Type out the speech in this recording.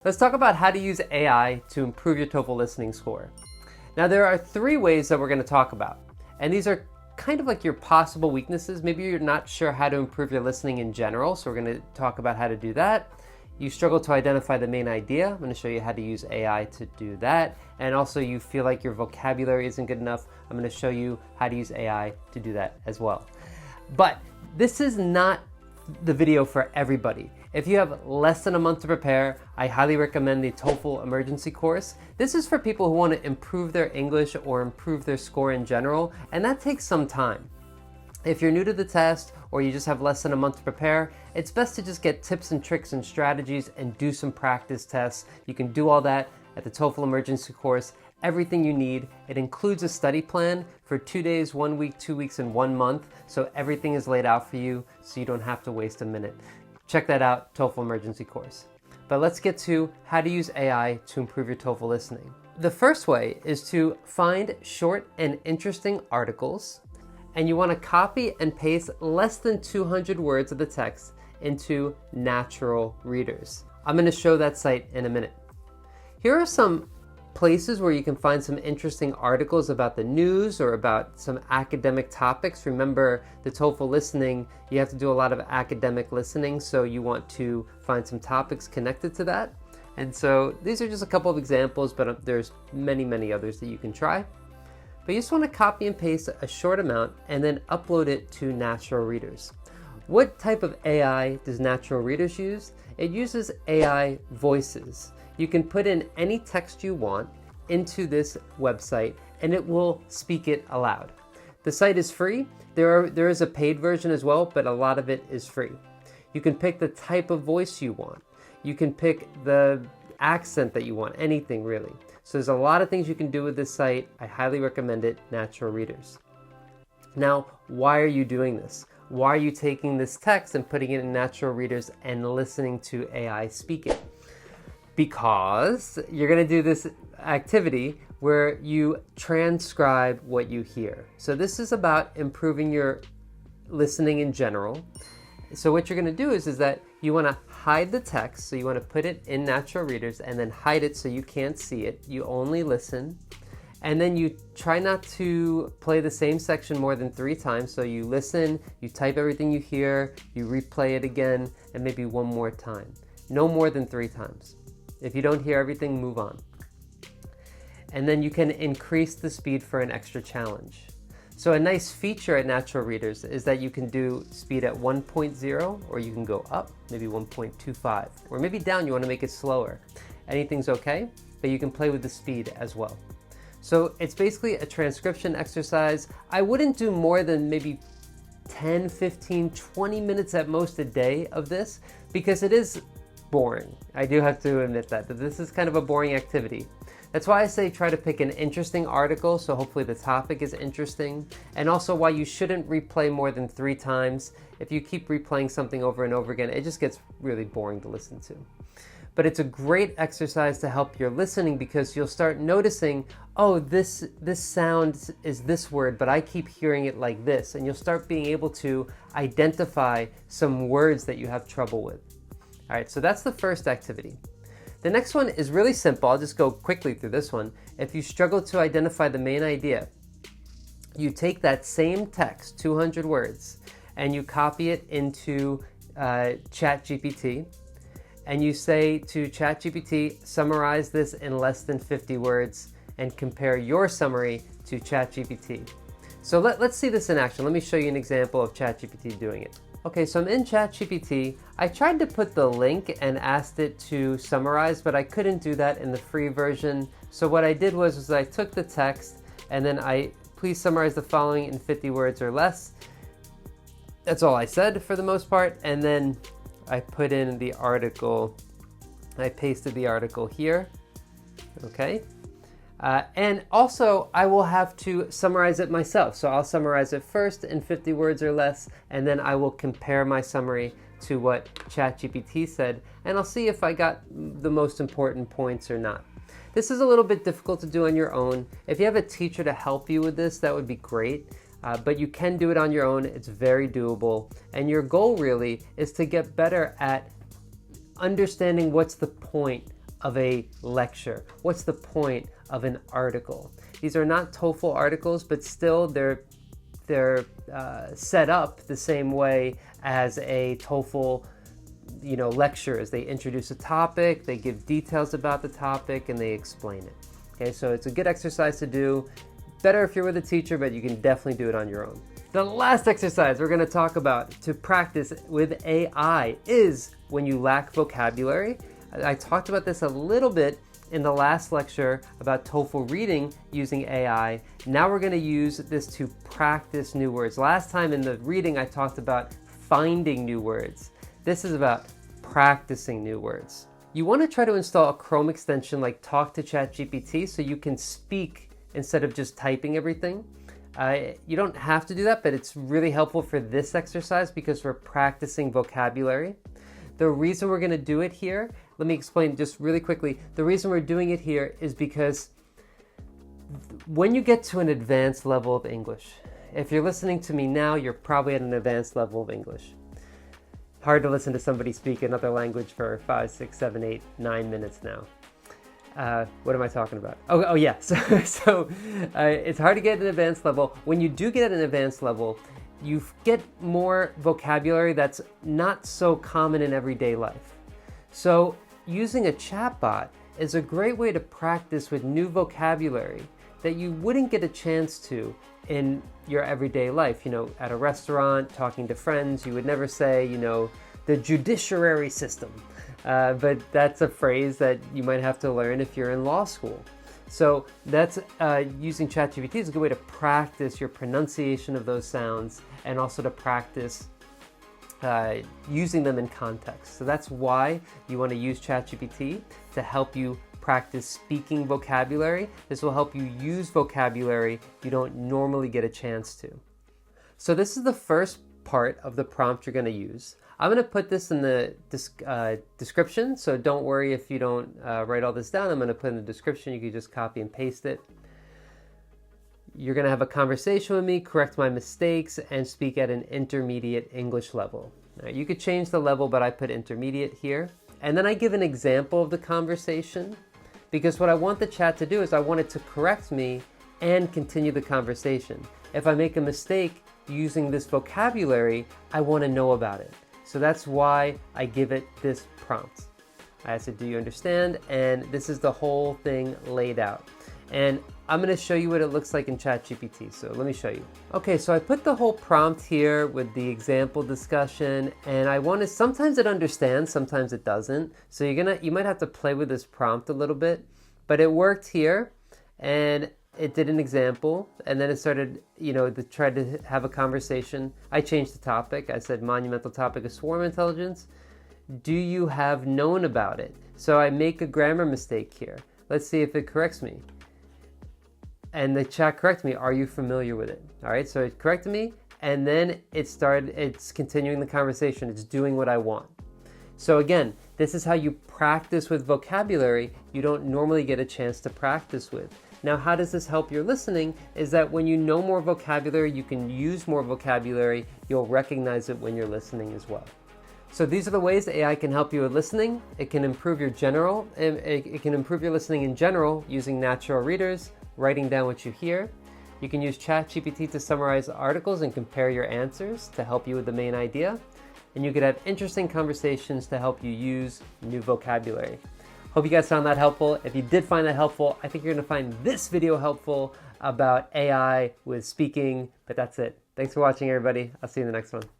Let's talk about how to use AI to improve your TOEFL listening score. Now, there are three ways that we're going to talk about, and these are kind of like your possible weaknesses. Maybe you're not sure how to improve your listening in general, so we're going to talk about how to do that. You struggle to identify the main idea. I'm going to show you how to use AI to do that. And also you feel like your vocabulary isn't good enough. I'm going to show you how to use AI to do that as well. But this is not the video for everybody. If you have less than a month to prepare, I highly recommend the TOEFL emergency course. This is for people who want to improve their English or improve their score in general, and that takes some time. If you're new to the test or you just have less than a month to prepare, it's best to just get tips and tricks and strategies and do some practice tests. You can do all that at the TOEFL emergency course. Everything you need. It includes a study plan for 2 days, 1 week, 2 weeks, and 1 month. So everything is laid out for you so you don't have to waste a minute. Check that out, TOEFL emergency course. But let's get to how to use AI to improve your TOEFL listening. The first way is to find short and interesting articles, and you want to copy and paste less than 200 words of the text into natural readers. I'm going to show that site in a minute. Here are some places where you can find some interesting articles about the news or about some academic topics. Remember, the TOEFL listening, you have to do a lot of academic listening, so you want to find some topics connected to that. And so these are just a couple of examples, but there's many others that you can try. But you just want to copy and paste a short amount and then upload it to natural readers. What type of AI does natural readers use? It uses AI voices. You can put in any text you want into this website and it will speak it aloud. The site is free. There is a paid version as well, but a lot of it is free. You can pick the type of voice you want. You can pick the accent that you want, anything really. So there's a lot of things you can do with this site. I highly recommend it, natural readers. Now, why are you doing this? Why are you taking this text and putting it in natural readers and listening to AI speak it? Because you're going to do this activity where you transcribe what you hear. So this is about improving your listening in general. So what you're going to do is that you want to hide the text. So you want to put it in natural readers and then hide it so you can't see it. You only listen. And then you try not to play the same section more than 3 times. So you listen, you type everything you hear, you replay it again, and maybe one more time. No more than 3 times. If you don't hear everything, move on. And then you can increase the speed for an extra challenge. So a nice feature at natural readers is that you can do speed at 1.0, or you can go up, maybe 1.25, or maybe down, you want to make it slower. Anything's okay, but you can play with the speed as well. So it's basically a transcription exercise. I wouldn't do more than maybe 10, 15, 20 minutes at most a day of this because it is boring. I do have to admit that this is kind of a boring activity. That's why I say try to pick an interesting article, so hopefully the topic is interesting, and also why you shouldn't replay more than 3 times. If you keep replaying something over and over again, it just gets really boring to listen to. But it's a great exercise to help your listening because you'll start noticing, oh, this sound is this word, but I keep hearing it like this, and you'll start being able to identify some words that you have trouble with. All right, so that's the first activity. The next one is really simple. I'll just go quickly through this one. If you struggle to identify the main idea, you take that same text, 200 words, and you copy it into ChatGPT, and you say to ChatGPT, summarize this in less than 50 words, and compare your summary to ChatGPT. So let's see this in action. Let me show you an example of ChatGPT doing it. Okay, so I'm in ChatGPT. I tried to put the link and asked it to summarize, but I couldn't do that in the free version. So what I did was I took the text and then please summarize the following in 50 words or less. That's all I said for the most part. And then I put in the article. I pasted the article here. Okay. And also, I will have to summarize it myself. So I'll summarize it first in 50 words or less, and then I will compare my summary to what ChatGPT said, and I'll see if I got the most important points or not. This is a little bit difficult to do on your own. If you have a teacher to help you with this, that would be great. But you can do it on your own. It's very doable. And your goal really is to get better at understanding what's the point of a lecture? What's the point of an article? These are not TOEFL articles, but still they're set up the same way as a TOEFL lecture is. They introduce a topic, they give details about the topic, and they explain it. Okay, so it's a good exercise to do. Better if you're with a teacher, but you can definitely do it on your own. The last exercise we're going to talk about to practice with AI is when you lack vocabulary. I talked about this a little bit in the last lecture about TOEFL reading using AI. Now we're going to use this to practice new words. Last time in the reading I talked about finding new words. This is about practicing new words. You want to try to install a Chrome extension like Talk to ChatGPT so you can speak instead of just typing everything. You don't have to do that, but it's really helpful for this exercise because we're practicing vocabulary. The reason we're going to do it here, let me explain just really quickly. The reason we're doing it here is because when you get to an advanced level of English, if you're listening to me now, you're probably at an advanced level of English. Hard to listen to somebody speak another language for 5, 6, 7, 8, 9 minutes now. What am I talking about? Oh yeah, so it's hard to get at an advanced level. When you do get at an advanced level, you get more vocabulary that's not so common in everyday life. So using a chatbot is a great way to practice with new vocabulary that you wouldn't get a chance to in your everyday life. At a restaurant, talking to friends, you would never say, the judiciary system. But that's a phrase that you might have to learn if you're in law school. So that's using ChatGPT is a good way to practice your pronunciation of those sounds and also to practice using them in context. So that's why you want to use ChatGPT to help you practice speaking vocabulary. This will help you use vocabulary you don't normally get a chance to. So this is the first part of the prompt you're going to use. I'm going to put this in the description, so don't worry if you don't write all this down. I'm going to put in the description. You can just copy and paste it. You're going to have a conversation with me, correct my mistakes, and speak at an intermediate English level. Now, you could change the level, but I put intermediate here. And then I give an example of the conversation, because what I want the chat to do is I want it to correct me and continue the conversation. If I make a mistake using this vocabulary, I want to know about it. So that's why I give it this prompt. I said, do you understand? And this is the whole thing laid out. And I'm going to show you what it looks like in ChatGPT. So let me show you. Okay, so I put the whole prompt here with the example discussion, and I want to, sometimes it understands, sometimes it doesn't. So you might have to play with this prompt a little bit, but it worked here, and it did an example, and then it started, to try to have a conversation. I changed the topic. I said monumental topic of swarm intelligence. Do you have known about it? So I make a grammar mistake here. Let's see if it corrects me. And the chat corrected me, are you familiar with it? All right, so it corrected me, and then it's continuing the conversation. It's doing what I want. So again, this is how you practice with vocabulary you don't normally get a chance to practice with. Now, how does this help your listening? Is that when you know more vocabulary, you can use more vocabulary, you'll recognize it when you're listening as well. So these are the ways AI can help you with listening. It can improve your listening in general using natural readers, writing down what you hear. You can use ChatGPT to summarize articles and compare your answers to help you with the main idea. And you could have interesting conversations to help you use new vocabulary. Hope you guys found that helpful. If you did find that helpful, I think you're going to find this video helpful about AI with speaking. But that's it. Thanks for watching, everybody. I'll see you in the next one.